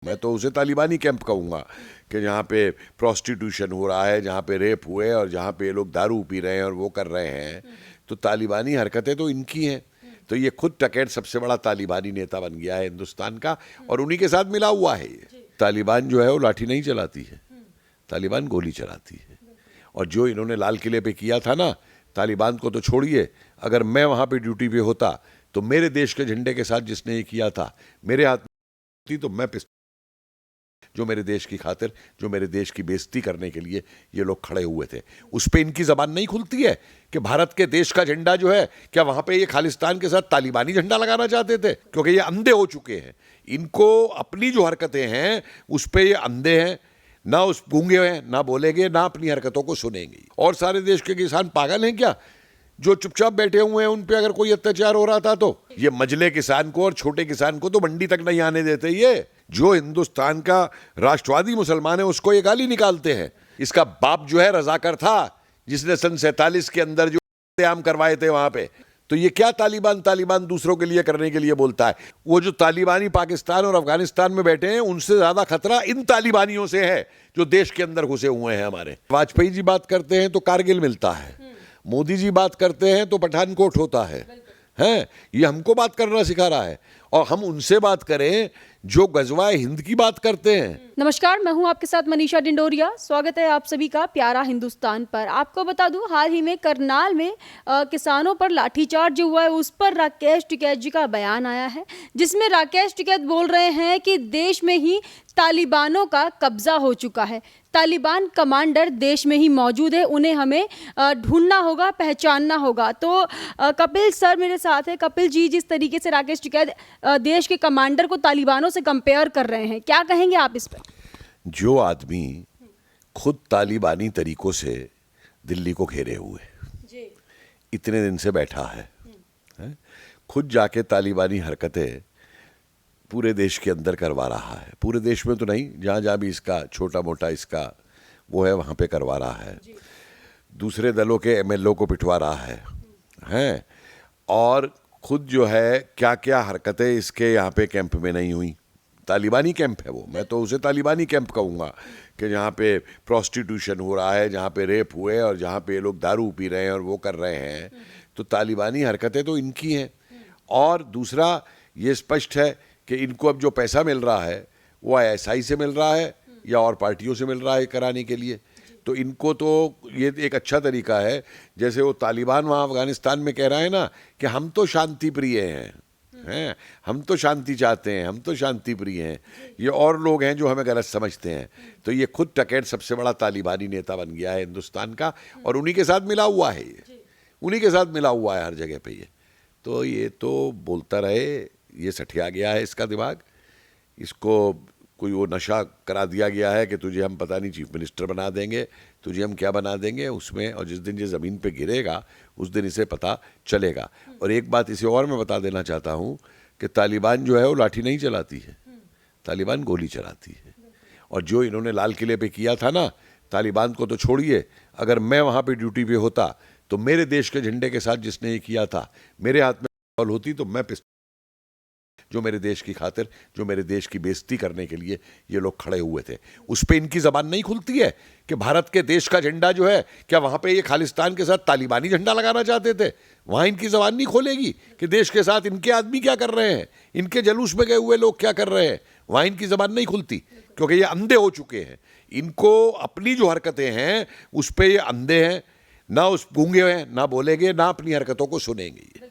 मैं तो उसे तालिबानी कैंप कहूँगा कि जहाँ पे प्रोस्टिट्यूशन हो रहा है, जहाँ पे रेप हुए और जहाँ पे ये लोग दारू पी रहे हैं और वो कर रहे हैं, तो तालिबानी हरकतें तो इनकी हैं। तो ये खुद टकैत सबसे बड़ा तालिबानी नेता बन गया है हिंदुस्तान का, और उन्हीं के साथ मिला हुआ है ये। तालिबान जो है वो लाठी नहीं चलाती है, तालिबान गोली चलाती है। और जो इन्होंने लाल किले पे किया था ना, तालिबान को तो छोड़िए, अगर मैं वहाँ पे ड्यूटी पे होता तो मेरे देश के झंडे के साथ जिसने ये किया था मेरे हाथ में तो मैं जो मेरे देश की खातिर, जो मेरे देश की बेइज्जती करने के लिए ये लोग खड़े हुए थे, उस पे इनकी जबान नहीं खुलती है कि भारत के देश का झंडा जो है, क्या वहां पे ये खालिस्तान के साथ तालिबानी झंडा लगाना चाहते थे? क्योंकि ये अंधे हो चुके हैं, इनको अपनी जो हरकतें हैं उस पे ये अंधे हैं, ना उस गूंगे हैं, ना बोलेंगे, ना अपनी हरकतों को सुनेंगे। और सारे देश के किसान पागल हैं क्या जो चुपचाप बैठे हुए हैं? उन पे अगर कोई अत्याचार हो रहा था तो ये मजले किसान को और छोटे किसान को तो मंडी तक नहीं आने देते। ये जो हिंदुस्तान का राष्ट्रवादी मुसलमान है उसको ये गाली निकालते हैं। इसका बाप जो है रजाकर था, जिसने सन 47 के अंदर जो इंतजाम करवाए थे वहां पे। तो ये क्या तालिबान दूसरों के लिए करने के लिए बोलता है? वो जो तालिबानी पाकिस्तान और अफगानिस्तान में बैठे हैं उनसे ज्यादा खतरा इन तालिबानियों से है जो देश के अंदर घुसे हुए हैं हमारे। वाजपेयी जी बात करते हैं तो कारगिल मिलता है, मोदी जी बात करते हैं तो पठानकोट होता है। हैं, ये हमको बात करना सिखा रहा है, और हम उनसे बात करें जो गजवाए हिंद की बात करते हैं। नमस्कार, मैं हूं आपके साथ मनीषा डिंडोरिया। स्वागत है आप सभी का प्यारा हिंदुस्तान पर। आपको बता दूं, हाल ही में करनाल में किसानों पर लाठीचार्ज जो हुआ है उस पर राकेश टिकैत जी का बयान आया है, जिसमें राकेश टिकैत बोल रहे हैं कि देश में ही तालिबानों का कब्जा हो चुका है, तालिबान कमांडर देश में ही मौजूद है, उन्हें हमें ढूंढना होगा, पहचानना होगा। तो कपिल सर मेरे साथ है। कपिल जी, जिस तरीके से राकेश टिकैत देश के कमांडर को तालिबानों से कंपेयर कर रहे हैं, क्या कहेंगे आप इस पर? जो आदमी खुद तालिबानी तरीकों से दिल्ली को घेरे हुए इतने दिन से बैठा है, खुद जाके तालिबानी हरकतें पूरे देश के अंदर करवा रहा है, पूरे देश में तो नहीं, जहाँ जहाँ भी इसका छोटा मोटा इसका वो है वहाँ पे करवा रहा है, दूसरे दलों के एमएलओ को पिटवा रहा है, और खुद जो है क्या क्या हरकतें इसके यहाँ पे कैंप में नहीं हुई। तालिबानी कैंप है वो, मैं तो उसे तालिबानी कैंप कहूँगा कि जहाँ पे प्रोस्टिट्यूशन हो रहा है, जहाँ पे रेप हुए और जहाँ पे ये लोग दारू पी रहे हैं और वो कर रहे हैं, तो तालिबानी हरकतें तो इनकी हैं। और दूसरा ये स्पष्ट है कि इनको अब जो पैसा मिल रहा है वो आईएसआई से मिल रहा है या और पार्टियों से मिल रहा है कराने के लिए, तो इनको तो ये एक अच्छा तरीका है। जैसे वो तालिबान वहाँ अफगानिस्तान में कह रहा है ना कि हम तो शांति प्रिय हैं, हम तो शांति चाहते हैं, हम तो शांति प्रिय हैं, ये और लोग हैं जो हमें गलत समझते हैं। तो ये खुद टकैत सबसे बड़ा तालिबानी नेता बन गया है हिंदुस्तान का, और उन्हीं के साथ मिला हुआ है, ये उन्हीं के साथ मिला हुआ है हर जगह पे। ये तो बोलता रहे, ये सठिया गया है इसका दिमाग, इसको कोई वो नशा करा दिया गया है कि तुझे हम पता नहीं चीफ मिनिस्टर बना देंगे, तुझे हम क्या बना देंगे उसमें, और जिस दिन ये ज़मीन पे गिरेगा उस दिन इसे पता चलेगा। और एक बात इसे और मैं बता देना चाहता हूँ कि तालिबान जो है वो लाठी नहीं चलाती है, तालिबान गोली चलाती है। और जो इन्होंने लाल किले पे किया था ना, तालिबान को तो छोड़िए, अगर मैं वहाँ पे ड्यूटी पे होता तो मेरे देश के झंडे के साथ जिसने ये किया था मेरे हाथ में पिस्तौल होती तो मैं जो मेरे देश की खातिर, जो मेरे देश की बेइज्जती करने के लिए ये लोग खड़े हुए थे, उस पे इनकी जबान नहीं खुलती है कि भारत के देश का झंडा जो है, क्या वहाँ पे ये खालिस्तान के साथ तालिबानी झंडा लगाना चाहते थे? वहाँ इनकी जबान नहीं खोलेगी कि देश के साथ इनके आदमी क्या कर रहे हैं, इनके जलूस में गए हुए लोग क्या कर रहे हैं, वहाँ इनकी जबान नहीं खुलती, क्योंकि ये अंधे हो चुके हैं। इनको अपनी जो हरकतें हैं उस पर ये अंधे हैं, ना उस गूंगे हैं, ना बोलेंगे, ना अपनी हरकतों को सुनेंगे।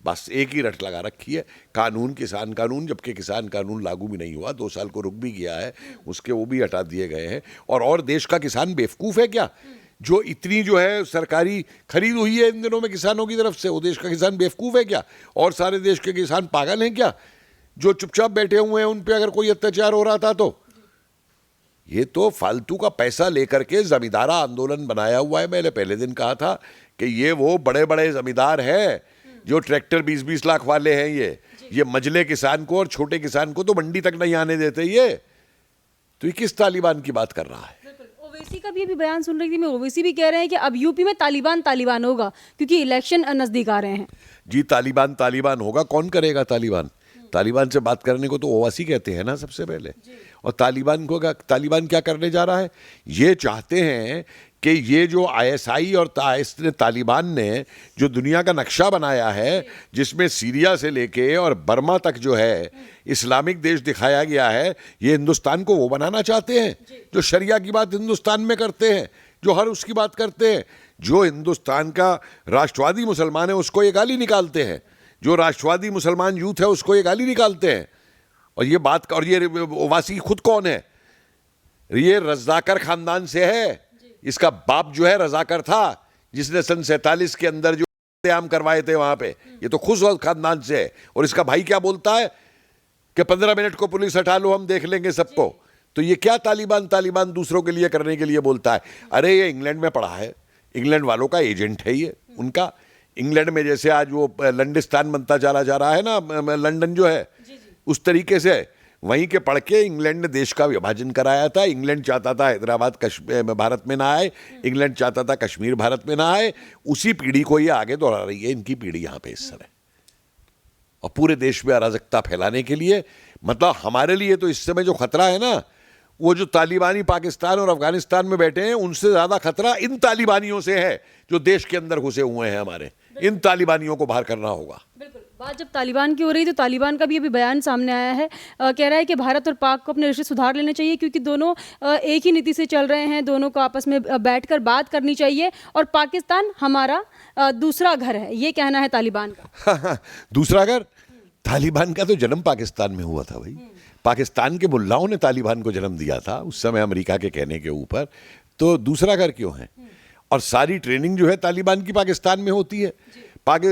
बस एक ही रट लगा रखी है, कानून, किसान कानून, जबकि किसान कानून लागू भी नहीं हुआ, 2 साल को रुक भी गया है, उसके वो भी हटा दिए गए हैं। और देश का किसान बेवकूफ़ है क्या जो इतनी जो है सरकारी खरीद हुई है इन दिनों में किसानों की तरफ से? वो देश का किसान बेवकूफ़ है क्या? और सारे देश के किसान पागल हैं क्या जो चुपचाप बैठे हुए हैं? उन पर अगर कोई अत्याचार हो रहा था तो ये तो फालतू का पैसा लेकर के जमींदारा आंदोलन बनाया हुआ है। मैंने पहले दिन कहा था कि ये वो बड़े बड़े जमींदार हैं जो ट्रैक्टर 20-20 लाख वाले हैं, ये मजले किसान को और छोटे किसान को तो मंडी तक नहीं आने देते। तो ये किस तालिबान की बात कर रहा है? ओवैसी का भी अभी बयान सुन रही थी मैं, ओवैसी भी कह रहे हैं कि अब यूपी में तालिबान होगा क्योंकि इलेक्शन नजदीक आ रहे हैं। जी, तालिबान होगा, कौन करेगा तालिबान से बात करने को? तो ओवैसी कहते हैं ना सबसे पहले, और तालिबान क्या करने जा रहा है? ये चाहते हैं कि ये जो आईएसआई और तालिबान ने जो दुनिया का नक्शा बनाया है, जिसमें सीरिया से लेके और बर्मा तक जो है इस्लामिक देश दिखाया गया है, ये हिंदुस्तान को वो बनाना चाहते हैं जो शरिया की बात हिंदुस्तान में करते हैं, जो हर उसकी बात करते हैं। जो हिंदुस्तान का राष्ट्रवादी मुसलमान है उसको ये गाली निकालते हैं, जो राष्ट्रवादी मुसलमान यूथ है उसको ये गाली निकालते हैं। और ये बात, और ये ओवैसी खुद कौन है? ये रजाकर खानदान से है। इसका बाप जो है रजाकर था, जिसने सन 47 के अंदर जो कत्लेआम करवाए थे वहां पे। ये तो खुद खानदान से है। और इसका भाई क्या बोलता है कि 15 मिनट को पुलिस हटा लो, हम देख लेंगे सबको। तो ये क्या तालिबान दूसरों के लिए करने के लिए बोलता है? अरे ये इंग्लैंड में पढ़ा है, इंग्लैंड वालों का एजेंट है ये उनका। इंग्लैंड में जैसे आज वो लंडिस्तान बनता चला जा रहा है ना, लंदन जो है, उस तरीके से वहीं के पढ़ के इंग्लैंड ने देश का विभाजन कराया था। इंग्लैंड चाहता था हैदराबाद भारत में ना आए, इंग्लैंड चाहता था कश्मीर भारत में ना आए। उसी पीढ़ी को ये आगे दोहरा रही है इनकी पीढ़ी यहाँ पे इस समय, और पूरे देश में अराजकता फैलाने के लिए। मतलब हमारे लिए तो इस समय जो खतरा है ना, वो जो तालिबानी पाकिस्तान और अफगानिस्तान में बैठे हैं, उनसे ज्यादा खतरा इन तालिबानियों से है जो देश के अंदर घुसे हुए हैं हमारे। इन तालिबानियों को बाहर करना होगा। बिल्कुल। बात जब तालिबान की हो रही तो तालिबान का भी अभी बयान सामने आया है। कह रहा है कि भारत और पाक को अपने रिश्ते सुधार लेने चाहिए, क्योंकि दोनों एक ही नीति से चल रहे हैं, दोनों को आपस में बैठकर बात करनी चाहिए, और पाकिस्तान हमारा दूसरा घर है, ये कहना है तालिबान का। दूसरा घर? तालिबान का तो जन्म पाकिस्तान में हुआ था भाई। पाकिस्तान के मुल्लाओं ने तालिबान को जन्म दिया था उस समय अमेरिका के कहने के ऊपर। तो दूसरा घर क्यों है? और सारी ट्रेनिंग जो है तालिबान की पाकिस्तान में होती है।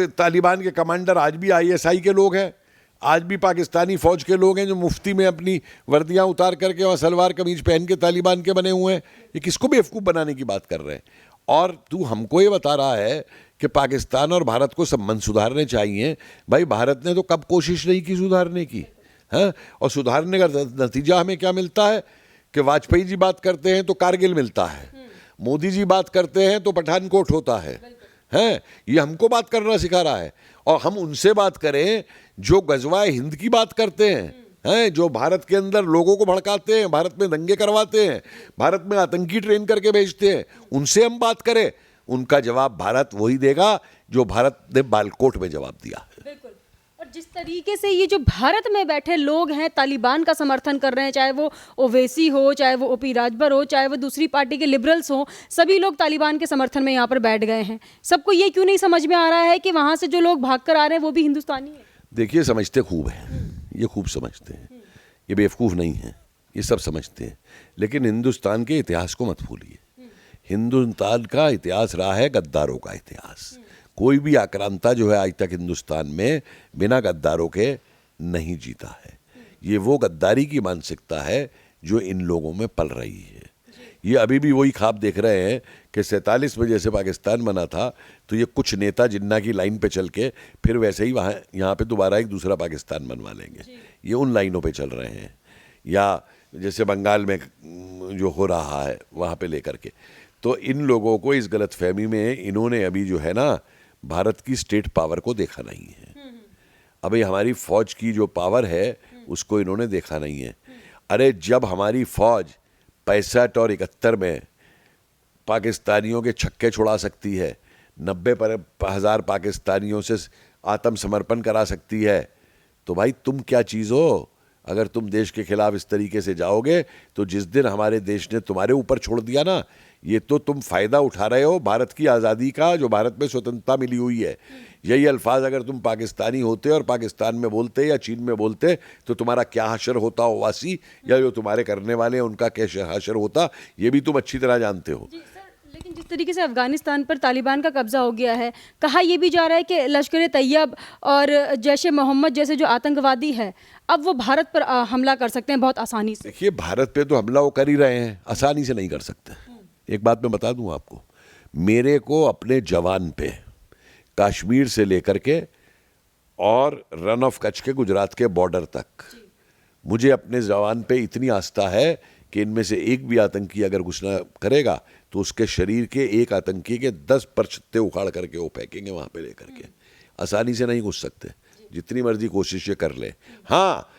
तालिबान के कमांडर आज भी आईएसआई के लोग हैं, आज भी पाकिस्तानी फौज के लोग हैं जो मुफ्ती में अपनी वर्दियां उतार करके और सलवार कमीज पहन के तालिबान के बने हुए हैं। ये किसको बेवकूफ़ बनाने की बात कर रहे हैं? और तू हमको ये बता रहा है कि पाकिस्तान और भारत को संबंध सुधारने चाहिए। भाई भारत ने तो कब कोशिश नहीं की सुधारने की, है? और सुधारने का नतीजा हमें क्या मिलता है कि वाजपेयी जी बात करते हैं तो कारगिल मिलता है, मोदी जी बात करते हैं तो पठानकोट होता है। ये हमको बात करना सिखा रहा है। और हम उनसे बात करें जो गजवाए हिंद की बात करते हैं, जो भारत के अंदर लोगों को भड़काते हैं, भारत में दंगे करवाते हैं, भारत में आतंकी ट्रेन करके भेजते हैं, उनसे हम बात करें। उनका जवाब भारत वही देगा जो भारत ने बालकोट में जवाब दिया है। बिल्कुल। और जिस तरीके से ये जो भारत में बैठे लोग हैं तालिबान का समर्थन कर रहे हैं, चाहे वो ओवैसी हो, चाहे वो ओपी राजभर हो, चाहे वो दूसरी पार्टी के लिबरल्स हो, सभी लोग तालिबान के समर्थन में यहाँ पर बैठ गए हैं। सबको ये क्यों नहीं समझ में आ रहा है कि वहाँ से जो लोग भाग कर आ रहे हैं वो भी हिंदुस्तानी है? देखिए, समझते खूब है, ये खूब समझते हैं, ये बेवकूफ़ नहीं है, ये सब समझते हैं। लेकिन हिंदुस्तान के इतिहास को मत भूलिए। हिंदुस्तान का इतिहास रहा है गद्दारों का इतिहास। कोई भी आक्रांता जो है आज तक हिंदुस्तान में बिना गद्दारों के नहीं जीता है। ये वो गद्दारी की मानसिकता है जो इन लोगों में पल रही है। ये अभी भी वही ख्वाब देख रहे हैं कि 47 में जैसे पाकिस्तान बना था तो ये कुछ नेता जिन्ना की लाइन पे चल के फिर वैसे ही वहाँ यहाँ पे दोबारा एक दूसरा पाकिस्तान बनवा लेंगे। ये उन लाइनों पे चल रहे हैं, या जैसे बंगाल में जो हो रहा है वहाँ पे लेकर के। तो इन लोगों को इस गलतफहमी में इन्होंने अभी जो है ना भारत की स्टेट पावर को देखा नहीं है। अभी हमारी फौज की जो पावर है उसको इन्होंने देखा नहीं है। अरे जब हमारी फौज 65 और 71 में पाकिस्तानियों के छक्के छुड़ा सकती है, 90,000 पाकिस्तानियों से आत्मसमर्पण करा सकती है, तो भाई तुम क्या चीज़ हो? अगर तुम देश के खिलाफ इस तरीके से जाओगे तो जिस दिन हमारे देश ने तुम्हारे ऊपर छोड़ दिया ना, ये तो तुम फ़ायदा उठा रहे हो भारत की आज़ादी का, जो भारत में स्वतंत्रता मिली हुई है। यही अल्फाज अगर तुम पाकिस्तानी होते और पाकिस्तान में बोलते या चीन में बोलते तो तुम्हारा क्या हशर होता ओवैसी, या जो तुम्हारे करने वाले हैं उनका क्या हशर होता, ये भी तुम अच्छी तरह जानते हो। लेकिन जिस तरीके से अफगानिस्तान पर तालिबान का कब्जा हो गया है, कहा यह भी जा रहा है कि लश्कर तैयब और जैश ए मोहम्मद जैसे जो आतंकवादी है अब वो भारत पर हमला कर सकते हैं बहुत आसानी से। देखिए, भारत पे तो हमला वो कर ही रहे हैं, आसानी से नहीं कर सकते। एक बात मैं बता दूं आपको, मेरे को अपने जवान पे कश्मीर से लेकर के और रन ऑफ कच्छ के गुजरात के बॉर्डर तक, मुझे अपने जवान पे इतनी आस्था है कि इनमें से एक भी आतंकी अगर घुसना करेगा तो उसके शरीर के एक आतंकी के 10 परछत्ते उखाड़ करके वो फेंकेंगे वहाँ पे लेकर के। आसानी से नहीं घुस सकते, जितनी मर्जी कोशिश कर ले। हाँ,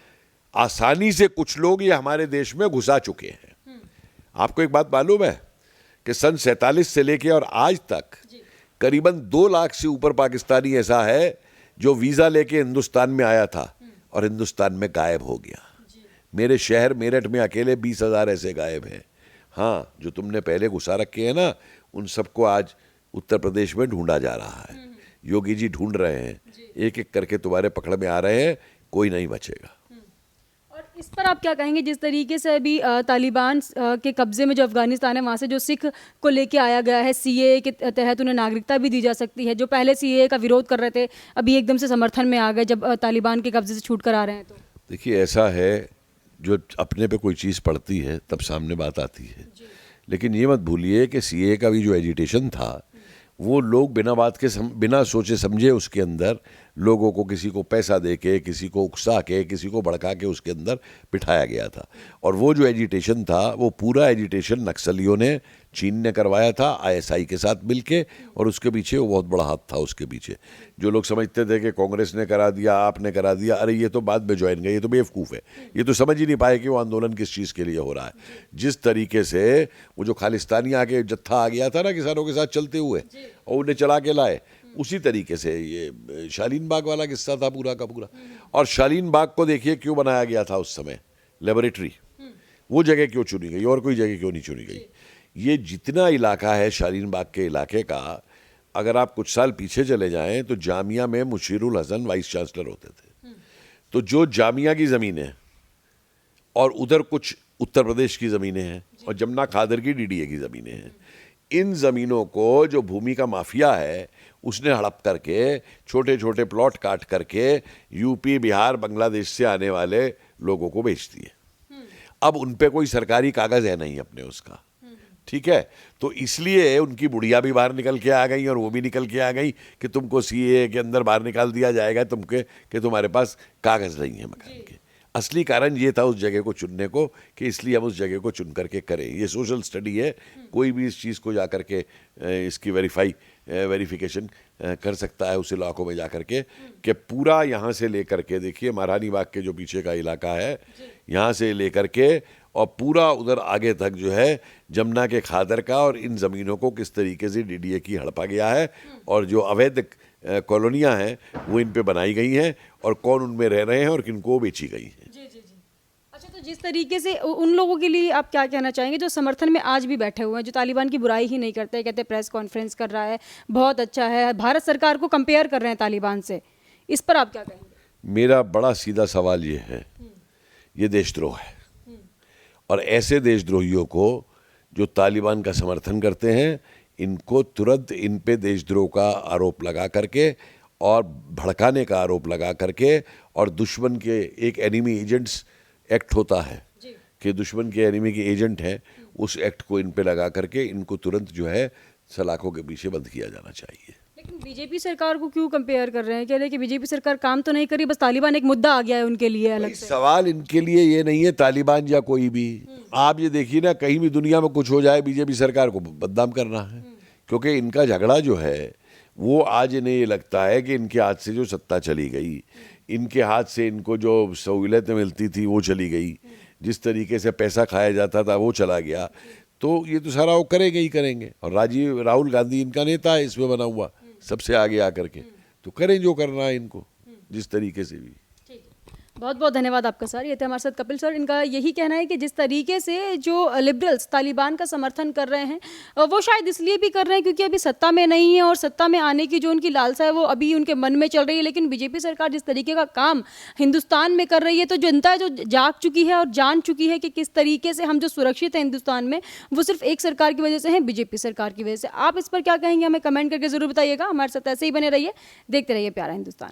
आसानी से कुछ लोग ये हमारे देश में घुसा चुके हैं। आपको एक बात मालूम है कि सन 47 से लेके और आज तक करीबन 2 लाख से ऊपर पाकिस्तानी ऐसा है जो वीजा लेके हिंदुस्तान में आया था और हिंदुस्तान में गायब हो गया। मेरे शहर मेरठ में अकेले 20,000 ऐसे गायब हैं। हाँ, जो तुमने पहले घुसा रखे हैं ना, उन सबको आज उत्तर प्रदेश में ढूंढा जा रहा है। योगी जी ढूंढ रहे हैं, एक एक करके तुम्हारे पकड़ में आ रहे हैं, कोई नहीं बचेगा। और इस पर आप क्या कहेंगे, जिस तरीके से अभी तालिबान के कब्जे में जो अफगानिस्तान है, वहाँ से जो सिख को लेके आया गया है, सीएए के तहत उन्हें नागरिकता भी दी जा सकती है। जो पहले सीएए का विरोध कर रहे थे, अभी एकदम से समर्थन में आ गए जब तालिबान के कब्जे से छूट कर आ रहे हैं। तो देखिए, ऐसा है, जो अपने पे कोई चीज़ पड़ती है तब सामने बात आती है। लेकिन ये मत भूलिए कि सीएए का भी जो एजिटेशन था, वो लोग बिना बात के बिना सोचे समझे उसके अंदर लोगों को, किसी को पैसा दे के, किसी को उकसा के, किसी को भड़का के उसके अंदर बिठाया गया था। और वो जो एजिटेशन था, वो पूरा एजिटेशन नक्सलियों ने, चीन ने करवाया था आईएसआई के साथ मिलके, और उसके पीछे वो बहुत बड़ा हाथ था उसके पीछे। जो लोग समझते थे कि कांग्रेस ने करा दिया, आपने करा दिया, अरे ये तो बाद में ज्वाइन गए, ये तो बेवकूफ़ है, ये तो समझ ही नहीं पाए कि वो आंदोलन किस चीज़ के लिए हो रहा है। जिस तरीके से वो जो खालिस्तानी आके जत्था आ गया था ना किसानों के साथ चलते हुए, और उन्हें चला के लाए, उसी तरीके से ये शालीन बाग वाला किस्सा था पूरा का पूरा। और शालीन बाग को देखिए क्यों बनाया गया था उस समय, लेबोरेटरी। वो जगह क्यों चुनी गई और कोई जगह क्यों नहीं चुनी गई? ये जितना इलाका है शालीन बाग के इलाके का, अगर आप कुछ साल पीछे चले जाएं तो जामिया में मुशीरुल हसन वाइस चांसलर होते थे। तो जो जामिया की ज़मीनें और उधर कुछ उत्तर प्रदेश की ज़मीनें हैं और जमुना खादर की डीडीए की ज़मीनें हैं, इन ज़मीनों को जो भूमि का माफिया है उसने हड़प करके छोटे छोटे प्लॉट काट करके यूपी, बिहार, बांग्लादेश से आने वाले लोगों को बेच दिए। अब उन पे कोई सरकारी कागज़ है नहीं अपने उसका, ठीक है? तो इसलिए उनकी बुढ़िया भी बाहर निकल के आ गई और वो भी निकल के आ गई कि तुमको सीएए के अंदर बाहर निकाल दिया जाएगा तुमके, कि तुम्हारे पास कागज़ नहीं है मकान के। असली कारण ये था उस जगह को चुनने को, कि इसलिए हम उस जगह को चुन करके करें। ये सोशल स्टडी है, कोई भी इस चीज़ को जा करके इसकी वेरिफिकेशन कर सकता है उस इलाकों में जा करके, कि पूरा यहाँ से लेकर के, देखिए महारानी बाग के जो पीछे का इलाका है, यहाँ से लेकर के और पूरा उधर आगे तक जो है जमुना के खादर का, और इन ज़मीनों को किस तरीके से डीडीए की हड़पा गया है, और जो अवैध कॉलोनियाँ हैं वो इन पे बनाई गई हैं, और कौन उनमें रह रहे हैं और किनको बेची गई हैं। अच्छा, तो जिस तरीके से उन लोगों के लिए आप क्या कहना चाहेंगे जो समर्थन में आज भी बैठे हुए हैं, जो तालिबान की बुराई ही नहीं करते, कहते प्रेस कॉन्फ्रेंस कर रहा है, बहुत अच्छा है, भारत सरकार को कंपेयर कर रहे हैं तालिबान से, इस पर आप क्या कहेंगे? मेरा बड़ा सीधा सवाल ये है, ये देशद्रोह है, और ऐसे देशद्रोहियों को जो तालिबान का समर्थन करते हैं, इनको तुरंत इन पे देशद्रोह का आरोप लगा करके और भड़काने का आरोप लगा करके, और दुश्मन के एक एनिमी एजेंट्स एक्ट होता है कि दुश्मन के एनिमी के एजेंट हैं, उस एक्ट को इन पे लगा करके इनको तुरंत जो है सलाखों के पीछे बंद किया जाना चाहिए। लेकिन बीजेपी सरकार को क्यों कंपेयर कर रहे हैं? कह रहे हैं कि बीजेपी सरकार काम तो नहीं करी, बस तालिबान एक मुद्दा आ गया है उनके लिए अलग से। सवाल इनके लिए ये नहीं है तालिबान या कोई भी, आप ये देखिए ना, कहीं भी दुनिया में कुछ हो जाए बीजेपी सरकार को बदनाम करना है, क्योंकि इनका झगड़ा जो है वो आज इन्हें ये लगता है कि इनके हाथ से जो सत्ता चली गई, इनके हाथ से इनको जो सहूलियतें मिलती थी वो चली गई, जिस तरीके से पैसा खाया जाता था वो चला गया, तो ये तो सारा वो करेंगे ही करेंगे। और राहुल गांधी इनका नेता है इसमें बना हुआ, सबसे आगे आकर के, तो करें जो करना है इनको जिस तरीके से भी। बहुत बहुत धन्यवाद आपका सर। ये थे हमारे साथ कपिल सर। इनका यही कहना है कि जिस तरीके से जो लिबरल्स तालिबान का समर्थन कर रहे हैं वो शायद इसलिए भी कर रहे हैं क्योंकि अभी सत्ता में नहीं है, और सत्ता में आने की जो उनकी लालसा है वो अभी उनके मन में चल रही है। लेकिन बीजेपी सरकार जिस तरीके का काम हिंदुस्तान में कर रही है, तो जनता है जो जाग चुकी है और जान चुकी है कि किस तरीके से हम जो सुरक्षित हैं हिंदुस्तान में, वो सिर्फ एक सरकार की वजह से हैं, बीजेपी सरकार की वजह से। आप इस पर क्या कहेंगे हमें कमेंट करके जरूर बताइएगा। हमारे साथ ऐसे ही बने रहिए, देखते रहिए प्यारा हिंदुस्तान।